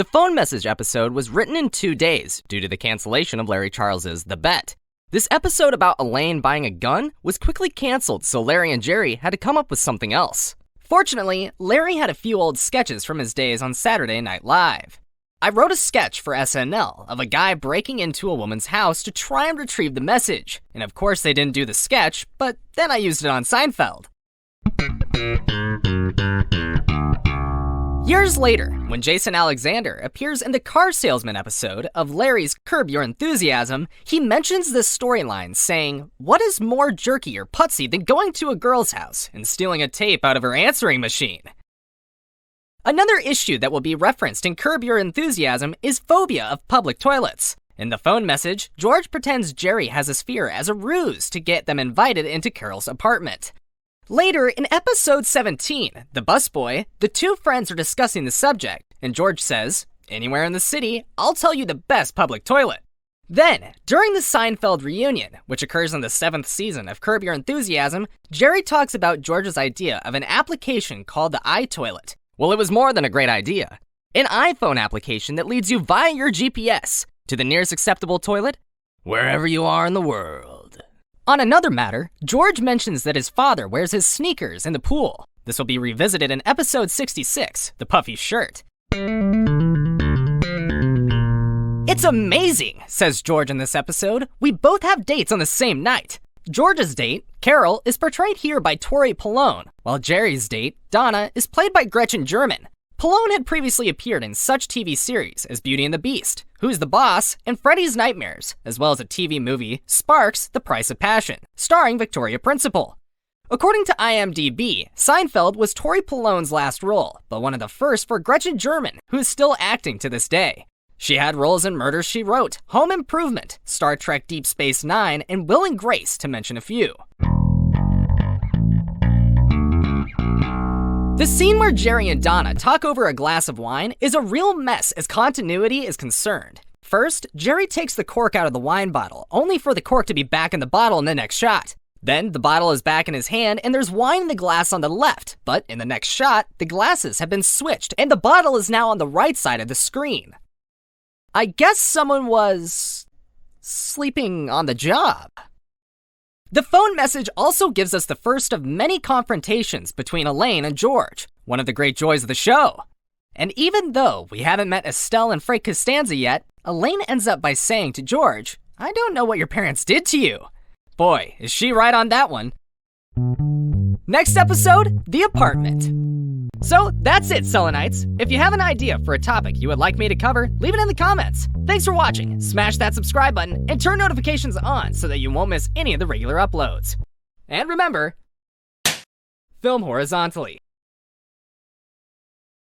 The phone message episode was written in 2 days due to the cancellation of Larry Charles's The Bet. This episode about Elaine buying a gun was quickly canceled, so Larry and Jerry had to come up with something else. Fortunately, Larry had a few old sketches from his days on Saturday Night Live. I wrote a sketch for SNL of a guy breaking into a woman's house to try and retrieve the message. And of course they didn't do the sketch, but then I used it on Seinfeld. Years later, when Jason Alexander appears in the Car Salesman episode of Larry's Curb Your Enthusiasm, he mentions this storyline saying, "What is more jerky or putsy than going to a girl's house and stealing a tape out of her answering machine?" Another issue that will be referenced in Curb Your Enthusiasm is phobia of public toilets. In the phone message, George pretends Jerry has this fear as a ruse to get them invited into Carol's apartment. Later, in episode 17, The Busboy, the two friends are discussing the subject, and George says, "Anywhere in the city, I'll tell you the best public toilet." Then, during the Seinfeld reunion, which occurs in the 7th season of Curb Your Enthusiasm, Jerry talks about George's idea of an application called the iToilet. Well, it was more than a great idea. An iPhone application that leads you via your GPS to the nearest acceptable toilet, wherever you are in the world. On another matter, George mentions that his father wears his sneakers in the pool. This will be revisited in episode 66, The Puffy Shirt. "It's amazing," says George in this episode. "We both have dates on the same night." George's date, Carol, is portrayed here by Tory Polone, while Jerry's date, Donna, is played by Gretchen German. Polone had previously appeared in such TV series as Beauty and the Beast, Who's the Boss, and Freddy's Nightmares, as well as a TV movie, Sparks, The Price of Passion, starring Victoria Principal. According to IMDb, Seinfeld was Tory Polone's last role, but one of the first for Gretchen German, who is still acting to this day. She had roles in Murder, She Wrote, Home Improvement, Star Trek Deep Space Nine, and Will and Grace, to mention a few. The scene where Jerry and Donna talk over a glass of wine is a real mess as continuity is concerned. First, Jerry takes the cork out of the wine bottle, only for the cork to be back in the bottle in the next shot. Then, the bottle is back in his hand and there's wine in the glass on the left, but in the next shot, the glasses have been switched and the bottle is now on the right side of the screen. I guess someone was sleeping on the job. The phone message also gives us the first of many confrontations between Elaine and George, one of the great joys of the show. And even though we haven't met Estelle and Frank Costanza yet, Elaine ends up by saying to George, "I don't know what your parents did to you." Boy, is she right on that one. Next episode, The Apartment. So that's it, Selenites. If you have an idea for a topic you would like me to cover, leave it in the comments. Thanks for watching. Smash that subscribe button and turn notifications on so that you won't miss any of the regular uploads. And remember, film horizontally.